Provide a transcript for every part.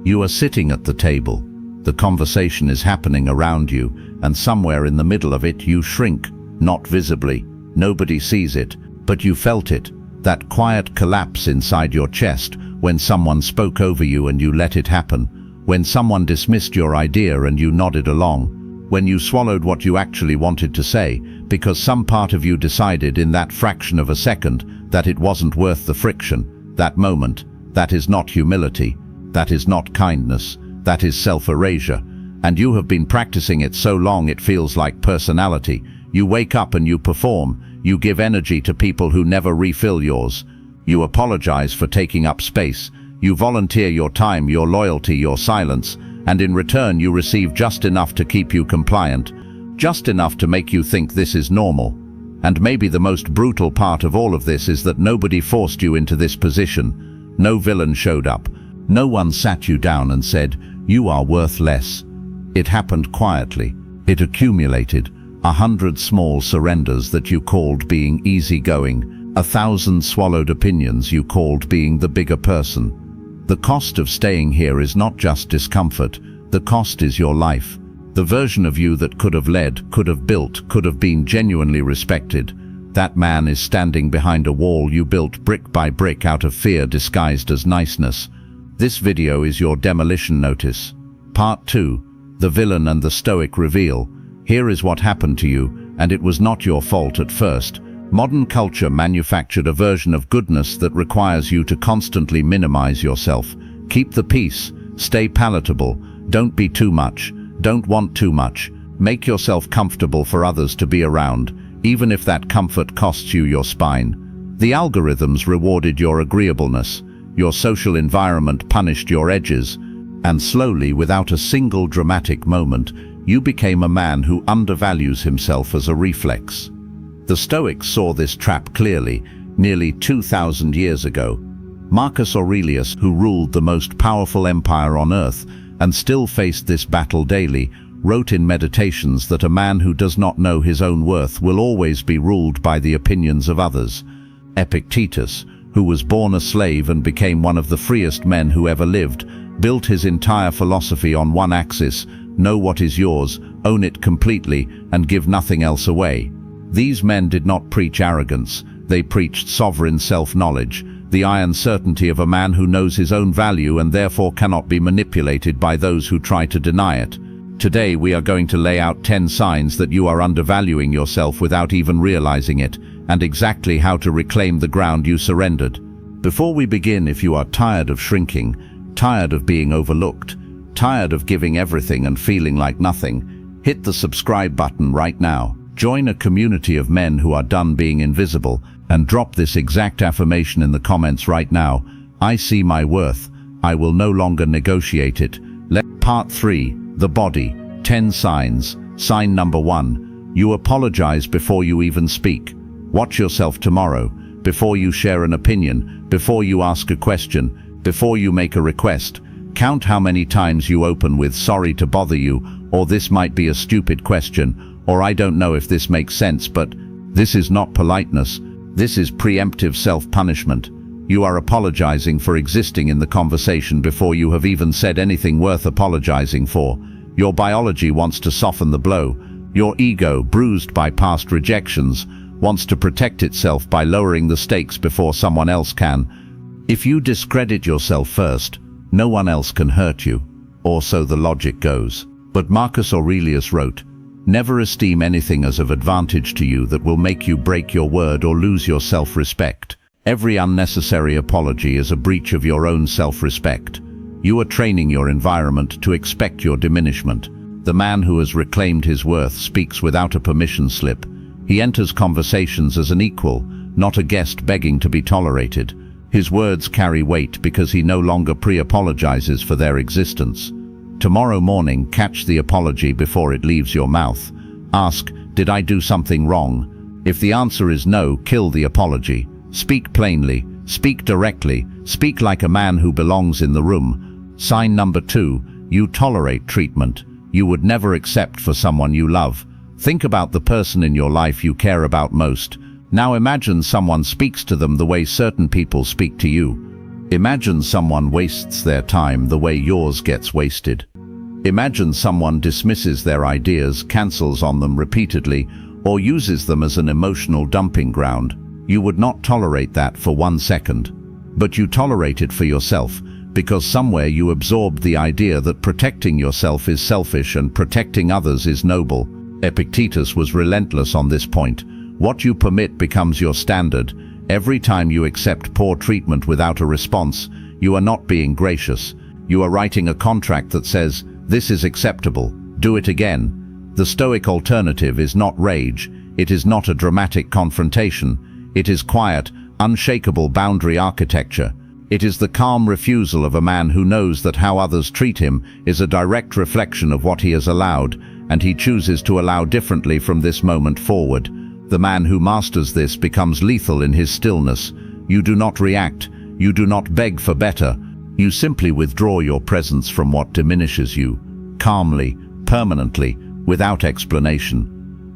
You are sitting at the table. The conversation is happening around you, and somewhere in the middle of it you shrink, not visibly. Nobody sees it, but you felt it, that quiet collapse inside your chest when someone spoke over you and you let it happen, when someone dismissed your idea and you nodded along, when you swallowed what you actually wanted to say, because some part of you decided in that fraction of a second that it wasn't worth the friction. That moment, that is not humility, that is not kindness, that is self-erasure, and you have been practicing it so long it feels like personality. You wake up and you perform, you give energy to people who never refill yours. You apologize for taking up space, you volunteer your time, your loyalty, your silence, and in return you receive just enough to keep you compliant, just enough to make you think this is normal. And maybe the most brutal part of all of this is that nobody forced you into this position. No villain showed up. No one sat you down and said, "You are worth less." It happened quietly. It accumulated. 100 small surrenders that you called being easygoing, 1,000 swallowed opinions you called being the bigger person. The cost of staying here is not just discomfort, the cost is your life. The version of you that could have led, could have built, could have been genuinely respected. That man is standing behind a wall you built brick by brick out of fear disguised as niceness. This video is your demolition notice. Part 2, The Villain and the Stoic Reveal. Here is what happened to you, and it was not your fault at first. Modern culture manufactured a version of goodness that requires you to constantly minimize yourself. Keep the peace, stay palatable, don't be too much, don't want too much. Make yourself comfortable for others to be around, even if that comfort costs you your spine. The algorithms rewarded your agreeableness, your social environment punished your edges, and slowly, without a single dramatic moment, you became a man who undervalues himself as a reflex. The Stoics saw this trap clearly, nearly 2,000 years ago. Marcus Aurelius, who ruled the most powerful empire on earth and still faced this battle daily, wrote in Meditations that a man who does not know his own worth will always be ruled by the opinions of others. Epictetus, who was born a slave and became one of the freest men who ever lived, built his entire philosophy on one axis: know what is yours, own it completely, and give nothing else away. These men did not preach arrogance, they preached sovereign self-knowledge, the iron certainty of a man who knows his own value and therefore cannot be manipulated by those who try to deny it. Today we are going to lay out 10 signs that you are undervaluing yourself without even realizing it, and exactly how to reclaim the ground you surrendered. Before we begin, if you are tired of shrinking, tired of being overlooked, tired of giving everything and feeling like nothing, hit the subscribe button right now. Join a community of men who are done being invisible, and drop this exact affirmation in the comments right now. I see my worth. I will no longer negotiate it. Part 3, The Body, 10 Signs. Sign number 1. You apologize before you even speak. Watch yourself tomorrow, before you share an opinion, before you ask a question, before you make a request. Count how many times you open with "sorry to bother you," or "this might be a stupid question," or "I don't know if this makes sense, but..." This is not politeness. This is preemptive self-punishment. You are apologizing for existing in the conversation before you have even said anything worth apologizing for. Your biology wants to soften the blow. Your ego, bruised by past rejections, wants to protect itself by lowering the stakes before someone else can. If you discredit yourself first, no one else can hurt you, or so the logic goes. But Marcus Aurelius wrote, "Never esteem anything as of advantage to you that will make you break your word or lose your self-respect." Every unnecessary apology is a breach of your own self-respect. You are training your environment to expect your diminishment. The man who has reclaimed his worth speaks without a permission slip. He enters conversations as an equal, not a guest begging to be tolerated. His words carry weight because he no longer pre-apologizes for their existence. Tomorrow morning, catch the apology before it leaves your mouth. Ask, "Did I do something wrong?" If the answer is no, kill the apology. Speak plainly, speak directly, speak like a man who belongs in the room. Sign number 2, you tolerate treatment you would never accept for someone you love. Think about the person in your life you care about most. Now imagine someone speaks to them the way certain people speak to you. Imagine someone wastes their time the way yours gets wasted. Imagine someone dismisses their ideas, cancels on them repeatedly, or uses them as an emotional dumping ground. You would not tolerate that for 1 second. But you tolerate it for yourself, because somewhere you absorbed the idea that protecting yourself is selfish and protecting others is noble. Epictetus was relentless on this point. What you permit becomes your standard. Every time you accept poor treatment without a response, you are not being gracious. You are writing a contract that says, "This is acceptable, do it again." The Stoic alternative is not rage, it is not a dramatic confrontation, it is quiet, unshakable boundary architecture. It is the calm refusal of a man who knows that how others treat him is a direct reflection of what he has allowed, and he chooses to allow differently from this moment forward. The man who masters this becomes lethal in his stillness. You do not react, you do not beg for better, you simply withdraw your presence from what diminishes you, calmly, permanently, without explanation.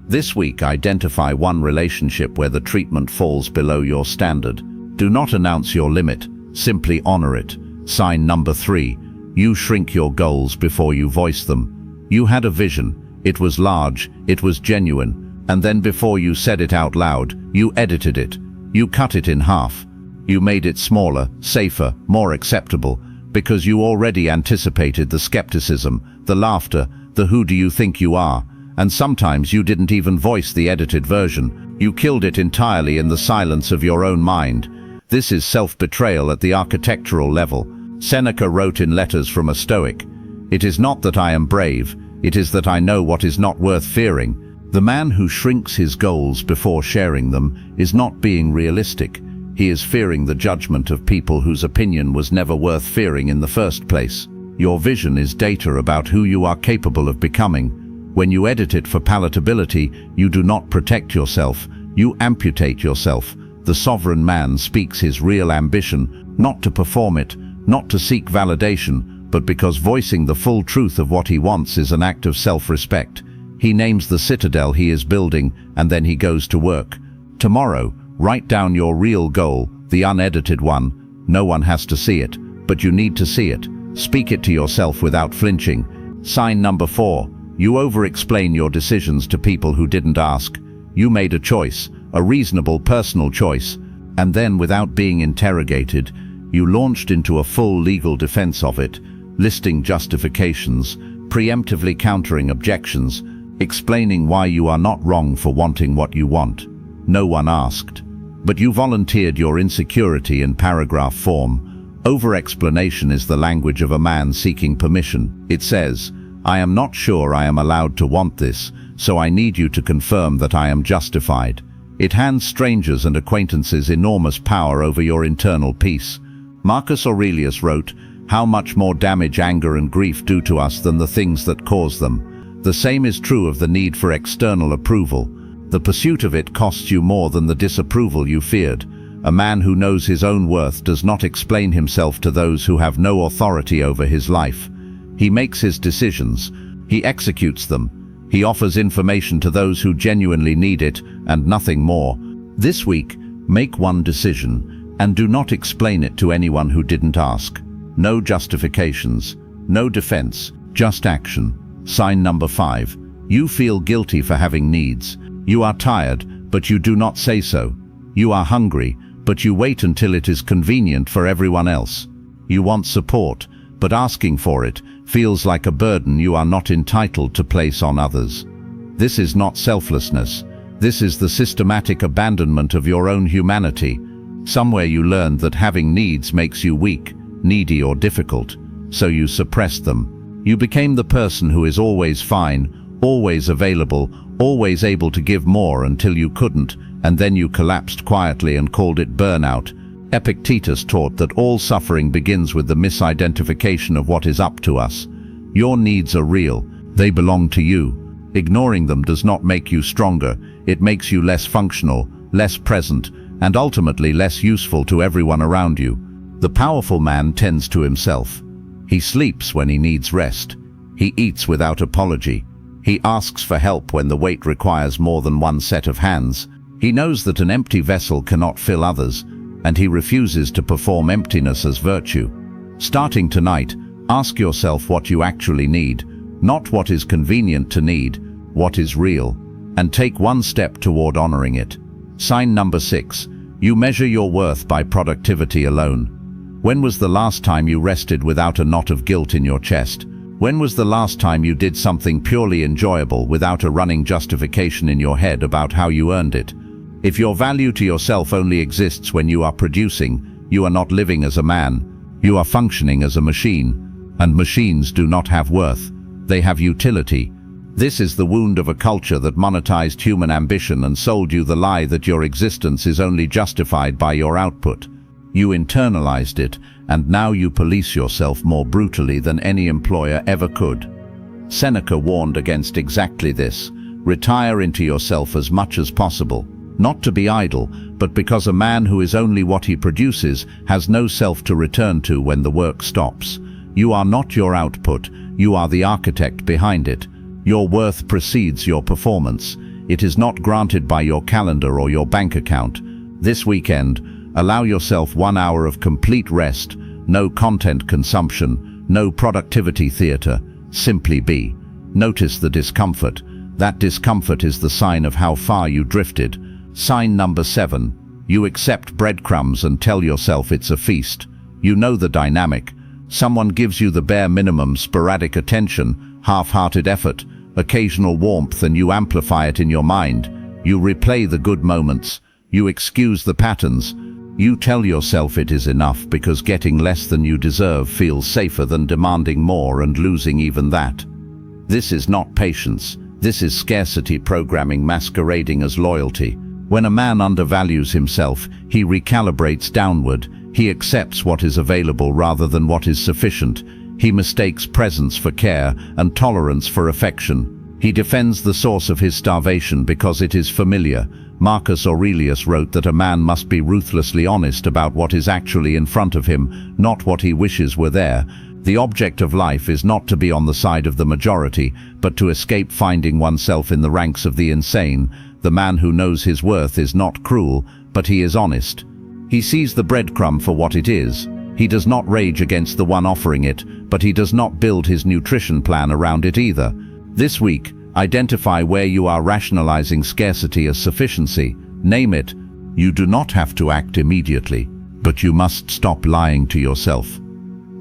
This week, identify one relationship where the treatment falls below your standard. Do not announce your limit, simply honor it. Sign number 3. You shrink your goals before you voice them. You had a vision, it was large, it was genuine, and then before you said it out loud, you edited it. You cut it in half. You made it smaller, safer, more acceptable, because you already anticipated the skepticism, the laughter, the "who do you think you are?" And sometimes you didn't even voice the edited version. You killed it entirely in the silence of your own mind. This is self-betrayal at the architectural level. Seneca wrote in Letters from a Stoic, "It is not that I am brave, it is that I know what is not worth fearing." The man who shrinks his goals before sharing them is not being realistic. He is fearing the judgment of people whose opinion was never worth fearing in the first place. Your vision is data about who you are capable of becoming. When you edit it for palatability, you do not protect yourself, you amputate yourself. The sovereign man speaks his real ambition, not to perform it, not to seek validation, but because voicing the full truth of what he wants is an act of self-respect. He names the citadel he is building, and then he goes to work. Tomorrow, write down your real goal, the unedited one. No one has to see it, but you need to see it. Speak it to yourself without flinching. Sign number 4. You over-explain your decisions to people who didn't ask. You made a choice, a reasonable personal choice, and then without being interrogated, you launched into a full legal defense of it, listing justifications, preemptively countering objections, explaining why you are not wrong for wanting what you want. No one asked. But you volunteered your insecurity in paragraph form. Over-explanation is the language of a man seeking permission. It says, "I am not sure I am allowed to want this, so I need you to confirm that I am justified." It hands strangers and acquaintances enormous power over your internal peace. Marcus Aurelius wrote, "How much more damage anger and grief do to us than the things that cause them." The same is true of the need for external approval. The pursuit of it costs you more than the disapproval you feared. A man who knows his own worth does not explain himself to those who have no authority over his life. He makes his decisions. He executes them. He offers information to those who genuinely need it, and nothing more. This week, make one decision, and do not explain it to anyone who didn't ask. No justifications, no defense, just action. Sign number 5. You feel guilty for having needs. You are tired, but you do not say so. You are hungry, but you wait until it is convenient for everyone else. You want support, but asking for it feels like a burden you are not entitled to place on others. This is not selflessness. This is the systematic abandonment of your own humanity. Somewhere you learned that having needs makes you weak, needy or difficult, so you suppressed them. You became the person who is always fine, always available, always able to give more until you couldn't, and then you collapsed quietly and called it burnout. Epictetus taught that all suffering begins with the misidentification of what is up to us. Your needs are real. They belong to you. Ignoring them does not make you stronger. It makes you less functional, less present, and ultimately less useful to everyone around you. The powerful man tends to himself. He sleeps when he needs rest. He eats without apology. He asks for help when the weight requires more than one set of hands. He knows that an empty vessel cannot fill others, and he refuses to perform emptiness as virtue. Starting tonight, ask yourself what you actually need, not what is convenient to need, what is real, and take one step toward honoring it. Sign number 6. You measure your worth by productivity alone. When was the last time you rested without a knot of guilt in your chest? When was the last time you did something purely enjoyable without a running justification in your head about how you earned it? If your value to yourself only exists when you are producing, you are not living as a man. You are functioning as a machine. And machines do not have worth. They have utility. This is the wound of a culture that monetized human ambition and sold you the lie that your existence is only justified by your output. You internalized it, and now you police yourself more brutally than any employer ever could. Seneca warned against exactly this. Retire into yourself as much as possible. Not to be idle, but because a man who is only what he produces has no self to return to when the work stops. You are not your output, you are the architect behind it. Your worth precedes your performance. It is not granted by your calendar or your bank account. This weekend, allow yourself 1 hour of complete rest, no content consumption, no productivity theater. Simply be. Notice the discomfort. That discomfort is the sign of how far you drifted. Sign number 7. You accept breadcrumbs and tell yourself it's a feast. You know the dynamic. Someone gives you the bare minimum sporadic attention, half-hearted effort, occasional warmth, and you amplify it in your mind. You replay the good moments. You excuse the patterns. You tell yourself it is enough because getting less than you deserve feels safer than demanding more and losing even that. This is not patience. This is scarcity programming masquerading as loyalty. When a man undervalues himself, he recalibrates downward. He accepts what is available rather than what is sufficient. He mistakes presence for care and tolerance for affection. He defends the source of his starvation because it is familiar. Marcus Aurelius wrote that a man must be ruthlessly honest about what is actually in front of him, not what he wishes were there. The object of life is not to be on the side of the majority, but to escape finding oneself in the ranks of the insane. The man who knows his worth is not cruel, but he is honest. He sees the breadcrumb for what it is. He does not rage against the one offering it, but he does not build his nutrition plan around it either. This week, identify where you are rationalizing scarcity as sufficiency. Name it. You do not have to act immediately, but you must stop lying to yourself.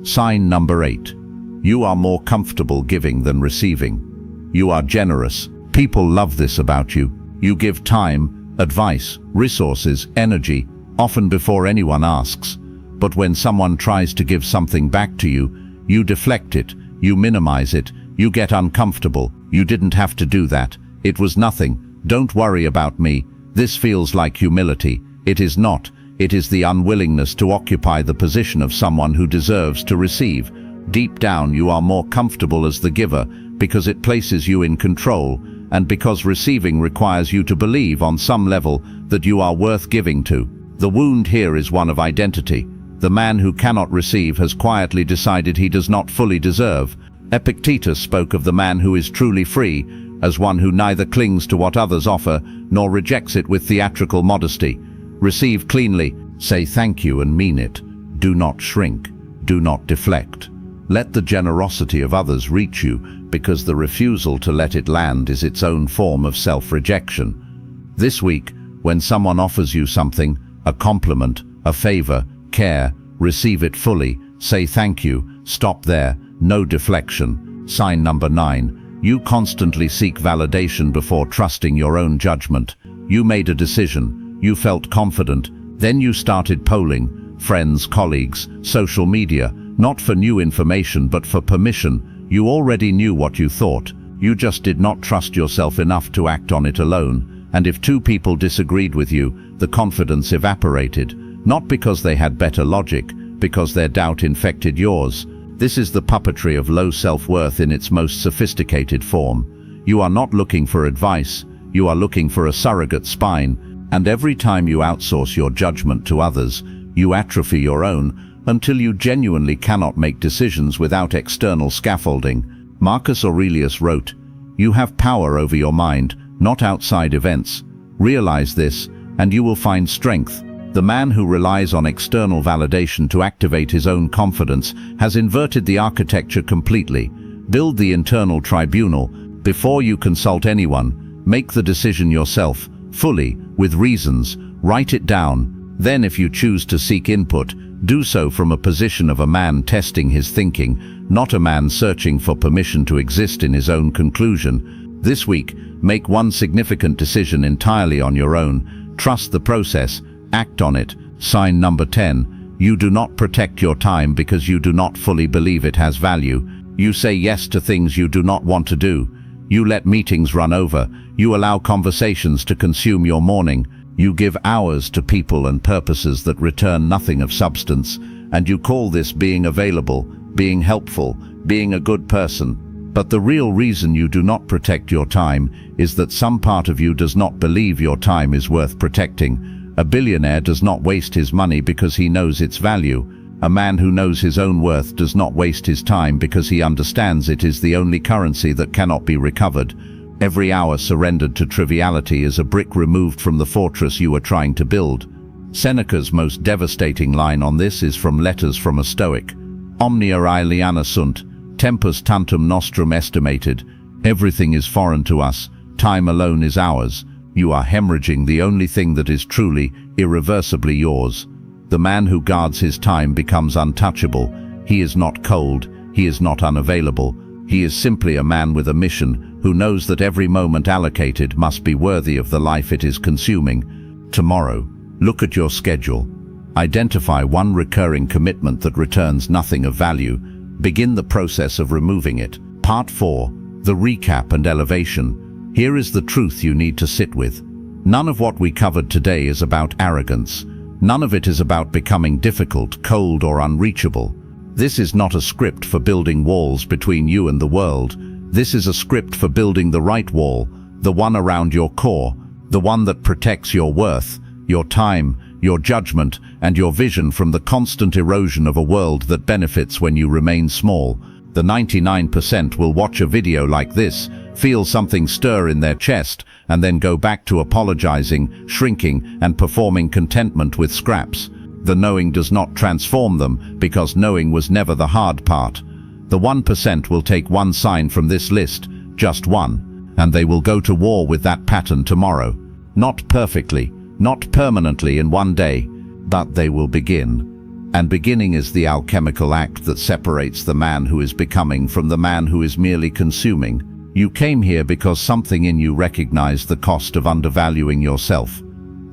Sign number 8. You are more comfortable giving than receiving. You are generous. People love this about you. You give time, advice, resources, energy, often before anyone asks. But when someone tries to give something back to you, you deflect it, you minimize it, you get uncomfortable. You didn't have to do that. It was nothing. Don't worry about me. This feels like humility. It is not. It is the unwillingness to occupy the position of someone who deserves to receive. Deep down, you are more comfortable as the giver because it places you in control, and because receiving requires you to believe on some level that you are worth giving to. The wound here is one of identity. The man who cannot receive has quietly decided he does not fully deserve. Epictetus spoke of the man who is truly free as one who neither clings to what others offer nor rejects it with theatrical modesty. Receive cleanly, say thank you and mean it. Do not shrink, do not deflect. Let the generosity of others reach you, because the refusal to let it land is its own form of self-rejection. This week, when someone offers you something, a compliment, a favor, care, receive it fully, say thank you, stop there. No deflection. Sign number 9. You constantly seek validation before trusting your own judgment. You made a decision. You felt confident. Then you started polling. Friends, colleagues, social media. Not for new information, but for permission. You already knew what you thought. You just did not trust yourself enough to act on it alone. And if 2 people disagreed with you, the confidence evaporated. Not because they had better logic, because their doubt infected yours. This is the puppetry of low self-worth in its most sophisticated form. You are not looking for advice, you are looking for a surrogate spine, and every time you outsource your judgment to others, you atrophy your own until you genuinely cannot make decisions without external scaffolding. Marcus Aurelius wrote, "You have power over your mind, not outside events. Realize this, and you will find strength. The man who relies on external validation to activate his own confidence has inverted the architecture completely. Build the internal tribunal. Before you consult anyone, make the decision yourself, fully, with reasons, write it down. Then if you choose to seek input, do so from a position of a man testing his thinking, not a man searching for permission to exist in his own conclusion. This week, make one significant decision entirely on your own. Trust the process, act on it. Sign number 10. You do not protect your time because you do not fully believe it has value. You say yes to things you do not want to do. You let meetings run over. You allow conversations to consume your morning. You give hours to people and purposes that return nothing of substance. And you call this being available, being helpful, being a good person. But the real reason you do not protect your time is that some part of you does not believe your time is worth protecting. A billionaire does not waste his money because he knows its value. A man who knows his own worth does not waste his time because he understands it is the only currency that cannot be recovered. Every hour surrendered to triviality is a brick removed from the fortress you are trying to build. Seneca's most devastating line on this is from Letters from a Stoic. Omnia aliena sunt, tempus tantum nostrum estimated. Everything is foreign to us, time alone is ours. You are hemorrhaging the only thing that is truly, irreversibly yours. The man who guards his time becomes untouchable. He is not cold, he is not unavailable. He is simply a man with a mission who knows that every moment allocated must be worthy of the life it is consuming. Tomorrow, look at your schedule. Identify one recurring commitment that returns nothing of value. Begin the process of removing it. Part 4. The recap and elevation. Here is the truth you need to sit with. None of what we covered today is about arrogance. None of it is about becoming difficult, cold, or unreachable. This is not a script for building walls between you and the world. This is a script for building the right wall, the one around your core, the one that protects your worth, your time, your judgment, and your vision from the constant erosion of a world that benefits when you remain small. The 99% will watch a video like this, feel something stir in their chest, and then go back to apologizing, shrinking, and performing contentment with scraps. The knowing does not transform them, because knowing was never the hard part. The 1% will take one sign from this list, just one, and they will go to war with that pattern tomorrow. Not perfectly, not permanently in one day, but they will begin. And beginning is the alchemical act that separates the man who is becoming from the man who is merely consuming. You came here because something in you recognized the cost of undervaluing yourself.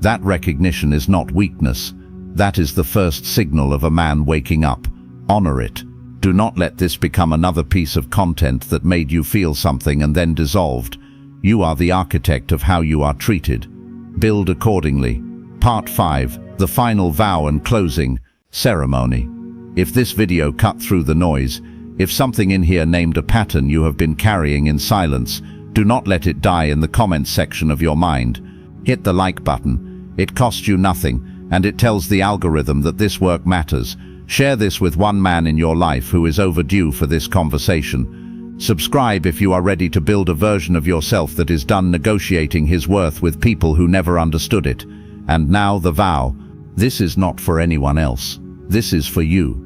That recognition is not weakness. That is the first signal of a man waking up. Honor it. Do not let this become another piece of content that made you feel something and then dissolved. You are the architect of how you are treated. Build accordingly. Part 5. The final vow and closing ceremony. If this video cut through the noise, if something in here named a pattern you have been carrying in silence, do not let it die in the comments section of your mind. Hit the like button. It costs you nothing, and it tells the algorithm that this work matters. Share this with one man in your life who is overdue for this conversation. Subscribe if you are ready to build a version of yourself that is done negotiating his worth with people who never understood it. And now the vow. This is not for anyone else. This is for you.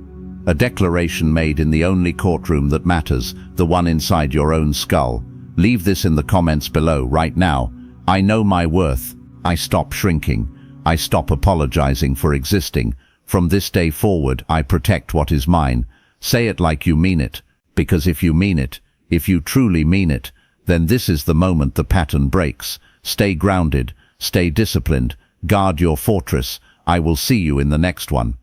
A declaration made in the only courtroom that matters, the one inside your own skull. Leave this in the comments below right now. I know my worth. I stop shrinking. I stop apologizing for existing. From this day forward, I protect what is mine. Say it like you mean it, because if you mean it, if you truly mean it, then this is the moment the pattern breaks. Stay grounded, stay disciplined, guard your fortress. I will see you in the next one.